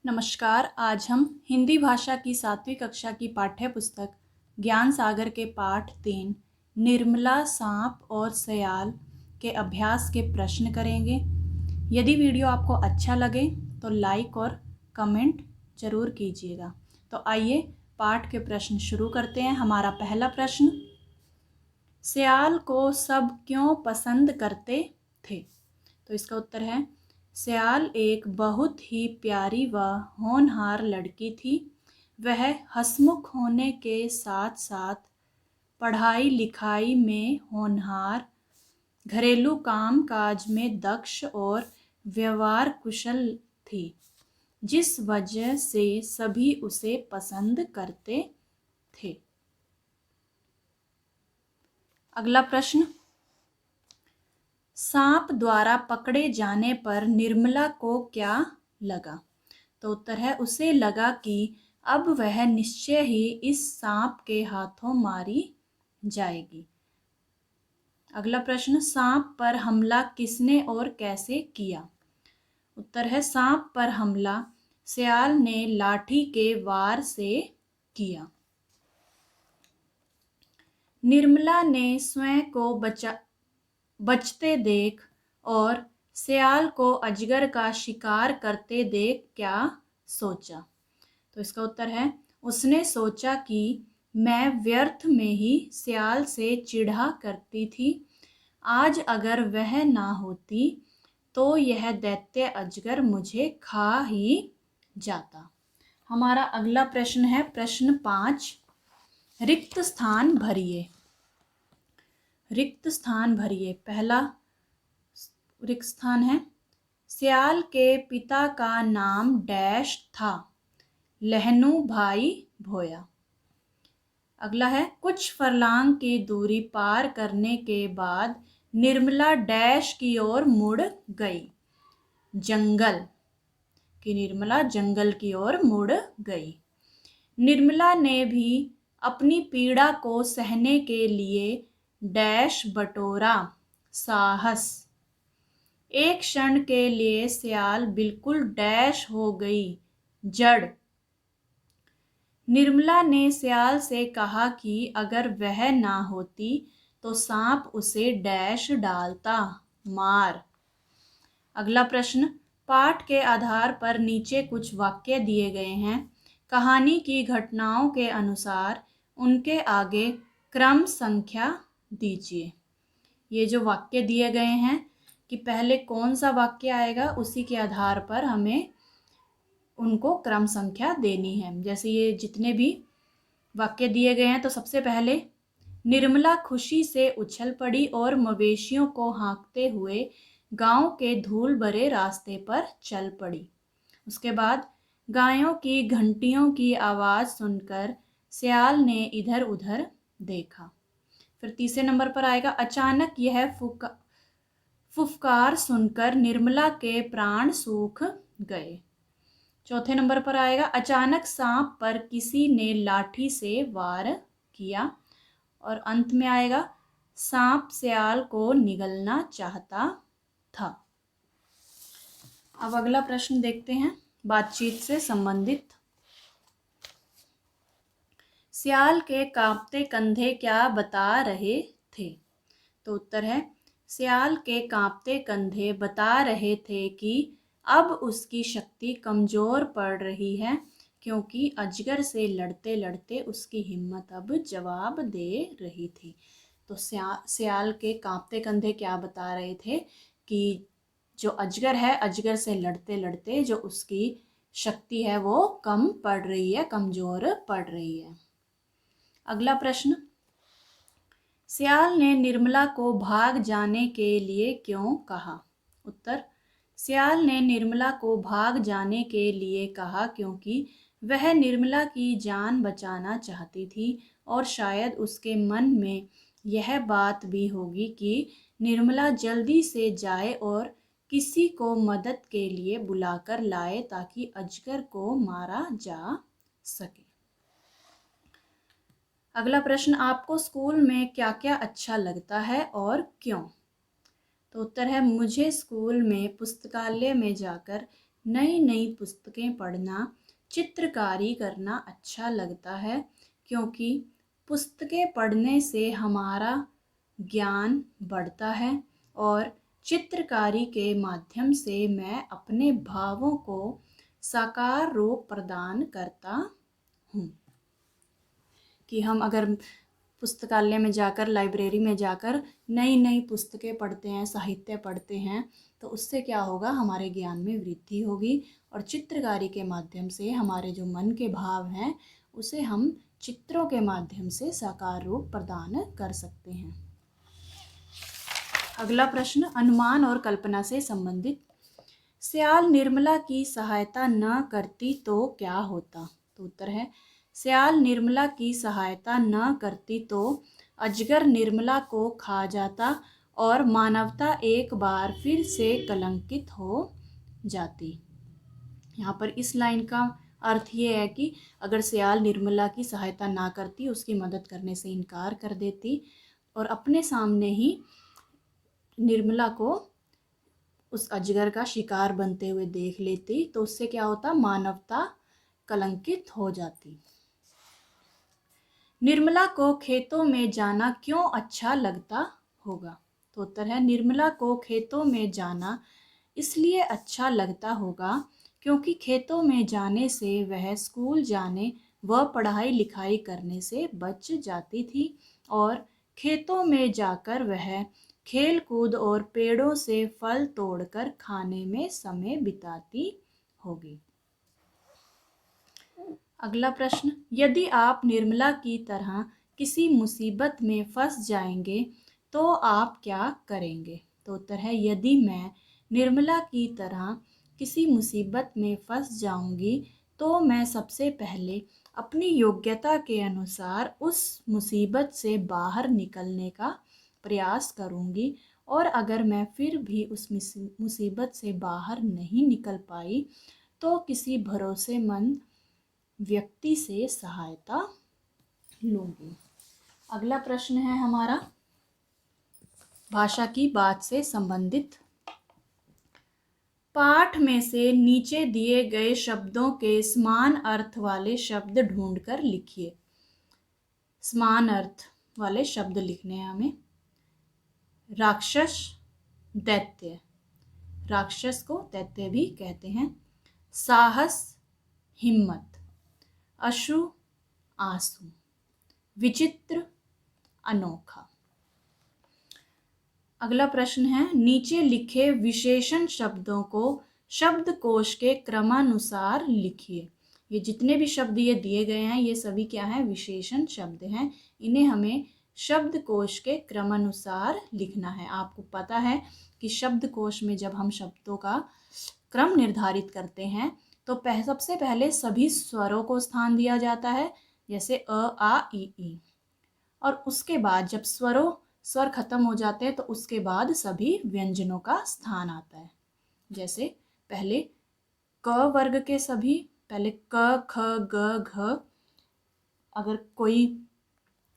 नमस्कार। आज हम हिंदी भाषा की 7वीं कक्षा की पाठ्य पुस्तक ज्ञान सागर के पाठ 3 निर्मला, सांप और सयाल के अभ्यास के प्रश्न करेंगे। यदि वीडियो आपको अच्छा लगे तो लाइक और कमेंट ज़रूर कीजिएगा। तो आइए पाठ के प्रश्न शुरू करते हैं। हमारा पहला प्रश्न, सयाल को सब क्यों पसंद करते थे? तो इसका उत्तर है, सयाल एक बहुत ही प्यारी व होनहार लड़की थी। वह हंसमुख होने के साथ साथ पढ़ाई लिखाई में होनहार, घरेलू काम काज में दक्ष और व्यवहार कुशल थी, जिस वजह से सभी उसे पसंद करते थे। अगला प्रश्न, सांप द्वारा पकड़े जाने पर निर्मला को क्या लगा? तो उत्तर है, उसे लगा कि अब वह निश्चय ही इस सांप के हाथों मारी जाएगी। अगला प्रश्न, सांप पर हमला किसने और कैसे किया? उत्तर है, सांप पर हमला सयाल ने लाठी के वार से किया। निर्मला ने स्वयं को बचते देख और सयाल को अजगर का शिकार करते देख क्या सोचा? तो इसका उत्तर है, उसने सोचा कि मैं व्यर्थ में ही सयाल से चिढ़ा करती थी। आज अगर वह ना होती तो यह दैत्य अजगर मुझे खा ही जाता। हमारा अगला प्रश्न है प्रश्न 5, रिक्त स्थान भरिए। रिक्त स्थान भरिए। पहला रिक्त स्थान है, सयाल के पिता का नाम डैश था। लहनू भाई भोया। अगला है, कुछ फरलांग की दूरी पार करने के बाद निर्मला डैश की ओर मुड़ गई। जंगल कि निर्मला जंगल की ओर मुड़ गई। निर्मला ने भी अपनी पीड़ा को सहने के लिए डैश बटोरा साहस। एक क्षण के लिए सयाल बिल्कुल डैश हो गई, जड़। निर्मला ने सयाल से कहा कि अगर वह ना होती तो सांप उसे डैश डालता, मार। अगला प्रश्न, पाठ के आधार पर नीचे कुछ वाक्य दिए गए हैं। कहानी की घटनाओं के अनुसार उनके आगे क्रम संख्या दीजिए। ये जो वाक्य दिए गए हैं कि पहले कौन सा वाक्य आएगा, उसी के आधार पर हमें उनको क्रम संख्या देनी है। जैसे ये जितने भी वाक्य दिए गए हैं, तो सबसे पहले निर्मला खुशी से उछल पड़ी और मवेशियों को हाँकते हुए गांव के धूल भरे रास्ते पर चल पड़ी। उसके बाद गायों की घंटियों की आवाज़ सुनकर सयाल ने इधर उधर देखा। फिर तीसरे नंबर पर आएगा, अचानक यह फुफकार सुनकर निर्मला के प्राण सूख गए। चौथे नंबर पर आएगा, अचानक सांप पर किसी ने लाठी से वार किया। और अंत में आएगा, सांप सयाल को निगलना चाहता था। अब अगला प्रश्न देखते हैं, बातचीत से संबंधित। सयाल के कांपते कंधे क्या बता रहे थे? तो उत्तर है, सयाल के कांपते कंधे बता रहे थे कि अब उसकी शक्ति कमज़ोर पड़ रही है, क्योंकि अजगर से लड़ते लड़ते उसकी हिम्मत अब जवाब दे रही थी। तो सयाल के कांपते कंधे क्या बता रहे थे कि जो अजगर है, अजगर से लड़ते लड़ते जो उसकी शक्ति है वो कम पड़ रही है, कमज़ोर पड़ रही है। अगला प्रश्न, सयाल ने निर्मला को भाग जाने के लिए क्यों कहा? उत्तर, सयाल ने निर्मला को भाग जाने के लिए कहा क्योंकि वह निर्मला की जान बचाना चाहती थी और शायद उसके मन में यह बात भी होगी कि निर्मला जल्दी से जाए और किसी को मदद के लिए बुलाकर लाए ताकि अजगर को मारा जा सके। अगला प्रश्न, आपको स्कूल में क्या क्या अच्छा लगता है और क्यों? तो उत्तर है, मुझे स्कूल में पुस्तकालय में जाकर नई नई पुस्तकें पढ़ना, चित्रकारी करना अच्छा लगता है क्योंकि पुस्तकें पढ़ने से हमारा ज्ञान बढ़ता है और चित्रकारी के माध्यम से मैं अपने भावों को साकार रूप प्रदान करता हूँ। कि हम अगर पुस्तकालय में जाकर, लाइब्रेरी में जाकर नई नई पुस्तकें पढ़ते हैं, साहित्य पढ़ते हैं, तो उससे क्या होगा, हमारे ज्ञान में वृद्धि होगी और चित्रकारी के माध्यम से हमारे जो मन के भाव हैं उसे हम चित्रों के माध्यम से साकार रूप प्रदान कर सकते हैं। अगला प्रश्न अनुमान और कल्पना से संबंधित। स्याल निर्मला की सहायता न करती तो क्या होता? तो उत्तर है स्याल निर्मला की सहायता न करती तो अजगर निर्मला को खा जाता और मानवता एक बार फिर से कलंकित हो जाती। यहाँ पर इस लाइन का अर्थ ये है कि अगर स्याल निर्मला की सहायता ना करती, उसकी मदद करने से इनकार कर देती और अपने सामने ही निर्मला को उस अजगर का शिकार बनते हुए देख लेती, तो उससे क्या होता, मानवता कलंकित हो जाती। निर्मला को खेतों में जाना क्यों अच्छा लगता होगा? तो उत्तर है निर्मला को खेतों में जाना इसलिए अच्छा लगता होगा क्योंकि खेतों में जाने से वह स्कूल जाने व पढ़ाई लिखाई करने से बच जाती थी और खेतों में जाकर वह खेल कूद और पेड़ों से फल तोड़कर खाने में समय बिताती होगी। अगला प्रश्न, यदि आप निर्मला की तरह किसी मुसीबत में फंस जाएंगे तो आप क्या करेंगे? तो उत्तर है यदि मैं निर्मला की तरह किसी मुसीबत में फंस जाऊंगी तो मैं सबसे पहले अपनी योग्यता के अनुसार उस मुसीबत से बाहर निकलने का प्रयास करूंगी और अगर मैं फिर भी उस मुसीबत से बाहर नहीं निकल पाई तो किसी भरोसेमंद व्यक्ति से सहायता लूंगी। अगला प्रश्न है हमारा भाषा की बात से संबंधित। पाठ में से नीचे दिए गए शब्दों के समान अर्थ वाले शब्द ढूंढकर लिखिए। समान अर्थ वाले शब्द लिखने हैं हमें। राक्षस, दैत्य, राक्षस को दैत्य भी कहते हैं। साहस, हिम्मत, अश्रु, आंसू, विचित्र, अनोखा। अगला प्रश्न है नीचे लिखे विशेषण शब्दों को शब्दकोश के क्रमानुसार लिखिए। ये जितने भी शब्द ये दिए गए हैं ये सभी क्या हैं, विशेषण शब्द हैं। इन्हें हमें शब्दकोश के क्रमानुसार लिखना है। आपको पता है कि शब्दकोश में जब हम शब्दों का क्रम निर्धारित करते हैं तो सबसे पहले सभी स्वरों को स्थान दिया जाता है, जैसे अ, आ, ई। और उसके बाद जब स्वर खत्म हो जाते हैं तो उसके बाद सभी व्यंजनों का स्थान आता है। जैसे पहले क वर्ग के सभी, पहले क, ख, ग, घ। अगर कोई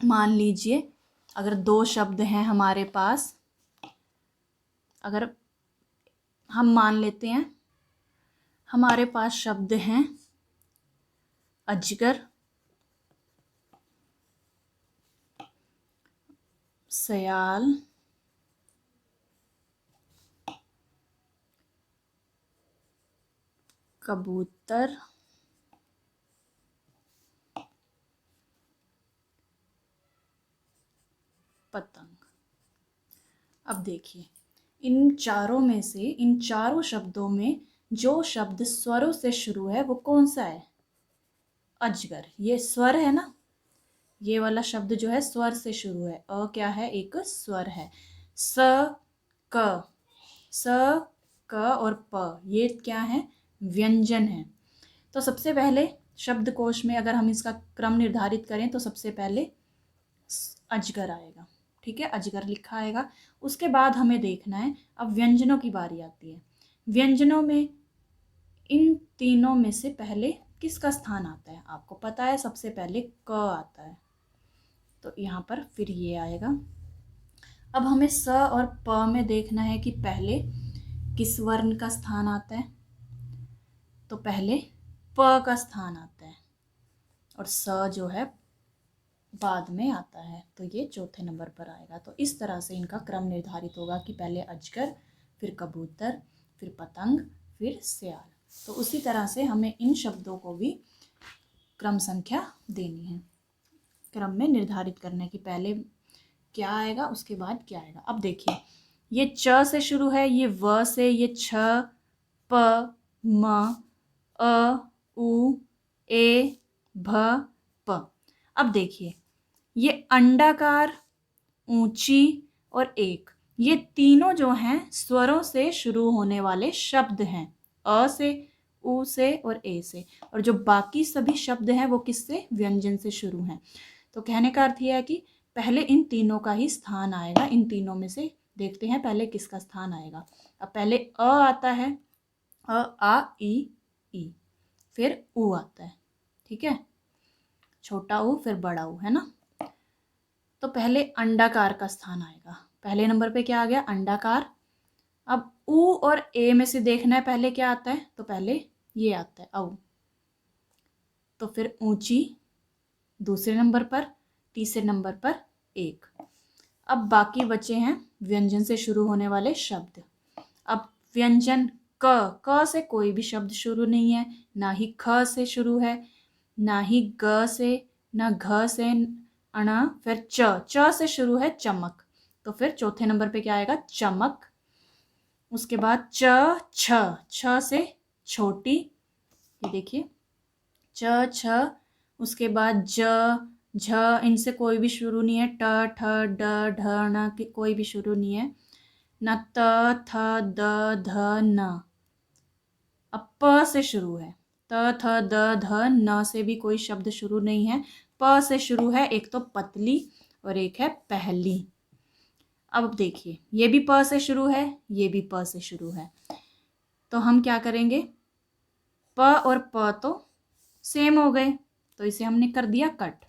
मान लीजिए अगर दो शब्द हैं हमारे पास, अगर हम मान लेते हैं हमारे पास शब्द हैं अजगर, सयाल, कबूतर, पतंग। अब देखिए इन चारों में से, इन चारों शब्दों में जो शब्द स्वरों से शुरू है वो कौन सा है? अजगर। ये स्वर है ना, ये वाला शब्द जो है स्वर से शुरू है। अ क्या है? एक स्वर है। स, क, स, क और प ये क्या है? व्यंजन है। तो सबसे पहले शब्दकोश में अगर हम इसका क्रम निर्धारित करें तो सबसे पहले अजगर आएगा। ठीक है, अजगर लिखा आएगा। उसके बाद हमें देखना है, अब व्यंजनों की बारी आती है। व्यंजनों में इन तीनों में से पहले किसका स्थान आता है? आपको पता है सबसे पहले क आता है, तो यहाँ पर फिर ये आएगा। अब हमें स और प में देखना है कि पहले किस वर्ण का स्थान आता है। तो पहले प का स्थान आता है और स जो है बाद में आता है, तो ये चौथे नंबर पर आएगा। तो इस तरह से इनका क्रम निर्धारित होगा कि पहले अजगर, फिर कबूतर, फिर पतंग, फिर सियाल। तो उसी तरह से हमें इन शब्दों को भी क्रम संख्या देनी है, क्रम में निर्धारित करने की पहले क्या आएगा उसके बाद क्या आएगा। अब देखिए, ये च से शुरू है, ये व से, ये छ, प, म, अ, उ, ए, भ, प। अब देखिए, ये अंडाकार, ऊंची और एक, ये तीनों जो हैं स्वरों से शुरू होने वाले शब्द हैं, अ से, उ से और ए से। और जो बाकी सभी शब्द हैं वो किससे, व्यंजन से शुरू हैं। तो कहने का अर्थ यह है कि पहले इन तीनों का ही स्थान आएगा। इन तीनों में से देखते हैं पहले किसका स्थान आएगा। अब पहले अ आता है, अ, आ, ई, फिर उ आता है, ठीक है, छोटा उ फिर बड़ा उ, है ना। तो पहले अंडाकार का स्थान आएगा। पहले नंबर पे क्या आ गया, अंडाकार। अब उ और ए में से देखना है पहले क्या आता है, तो पहले ये आता है औ। तो फिर ऊंची दूसरे नंबर पर, तीसरे नंबर पर एक। अब बाकी बचे हैं व्यंजन से शुरू होने वाले शब्द। अब व्यंजन क से कोई भी शब्द शुरू नहीं है, ना ही ख से शुरू है, ना ही ग से, ना घ से, अणा, फिर च से शुरू है चमक। तो फिर चौथे नंबर पे क्या आएगा, चमक। उसके बाद छ से छोटी, ये देखिए च छ। उसके बाद ज झ, इनसे कोई भी शुरू नहीं है, ट ठ ड ढ ण कोई भी शुरू नहीं है, न त थ द ध न। अब प से शुरू है, त थ द ध न से भी कोई शब्द शुरू नहीं है। प से शुरू है, एक तो पतली और एक है पहली। अब देखिए, ये भी प से शुरू है, ये भी प से शुरू है। तो हम क्या करेंगे, प और प तो सेम हो गए, तो इसे हमने कर दिया कट।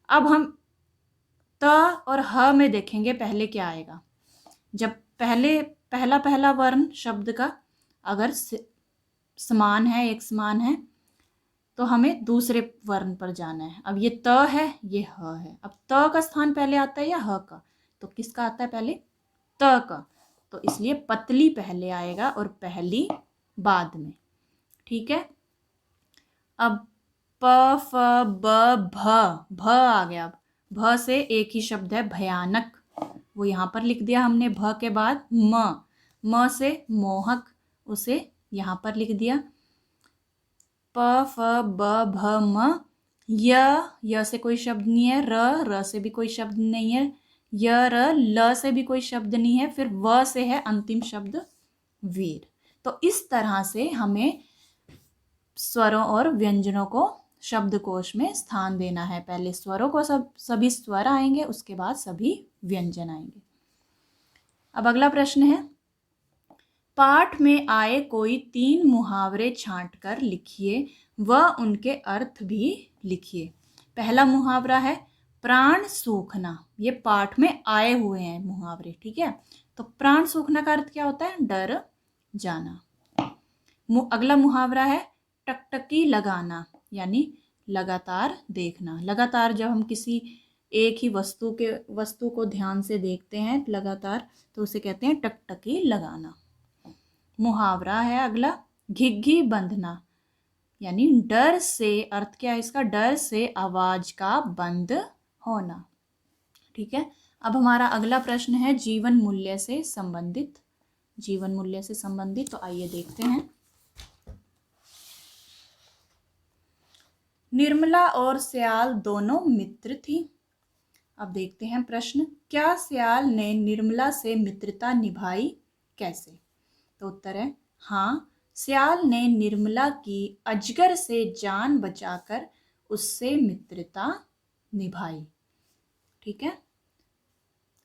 अब हम त और ह में देखेंगे पहले क्या आएगा। जब पहला वर्ण शब्द का अगर समान है, एक समान है, तो हमें दूसरे वर्ण पर जाना है। अब ये त है, ये ह है। अब त का स्थान पहले आता है या ह का, तो किसका आता है पहले, त का। तो इसलिए पतली पहले आएगा और पहली बाद में, ठीक है। अब प, फ, ब, भ आ गया। अब भ से एक ही शब्द है भयानक, वो यहाँ पर लिख दिया हमने। भ के बाद म से मोहक, उसे यहाँ पर लिख दिया। प, फ, ब, भ, म। य से कोई शब्द नहीं है। र से भी कोई शब्द नहीं है। ल से भी कोई शब्द नहीं है। फिर व से है अंतिम शब्द वीर। तो इस तरह से हमें स्वरों और व्यंजनों को शब्दकोश में स्थान देना है। पहले स्वरों को सभी स्वर आएंगे, उसके बाद सभी व्यंजन आएंगे। अब अगला प्रश्न है, पाठ में आए कोई 3 मुहावरे छांटकर लिखिए व उनके अर्थ भी लिखिए। पहला मुहावरा है प्राण सूखना। ये पाठ में आए हुए हैं मुहावरे, ठीक है। तो प्राण सूखना का अर्थ क्या होता है, डर जाना। अगला मुहावरा है टकटकी लगाना, यानी लगातार देखना। लगातार जब हम किसी एक ही वस्तु को ध्यान से देखते हैं लगातार, तो उसे कहते हैं टकटकी लगाना। मुहावरा है अगला घिघी बंधना, यानी डर से, अर्थ क्या है इसका, डर से आवाज का बंद होना, ठीक है। अब हमारा अगला प्रश्न है जीवन मूल्य से संबंधित। जीवन मूल्य से संबंधित, तो आइए देखते हैं। निर्मला और सियाल दोनों मित्र थी। अब देखते हैं प्रश्न, क्या सियाल ने निर्मला से मित्रता निभाई, कैसे। तो उत्तर है हाँ, सियाल ने निर्मला की अजगर से जान बचाकर उससे मित्रता निभाई, ठीक है।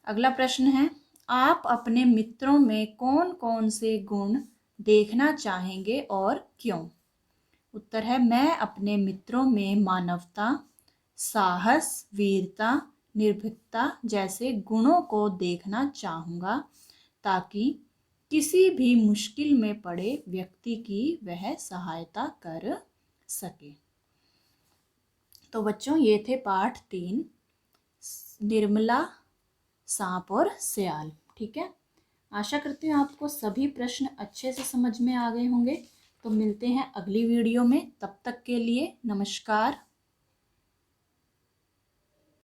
अगला प्रश्न है, आप अपने मित्रों में कौन कौन से गुण देखना चाहेंगे और क्यों। उत्तर है मैं अपने मित्रों में मानवता, साहस, वीरता, निर्भीकता जैसे गुणों को देखना चाहूँगा, ताकि किसी भी मुश्किल में पड़े व्यक्ति की वह सहायता कर सके। तो बच्चों ये थे पाठ 3, निर्मला, सांप और सियाल। ठीक है, आशा करती हूँ आपको सभी प्रश्न अच्छे से समझ में आ गए होंगे। तो मिलते हैं अगली वीडियो में, तब तक के लिए नमस्कार।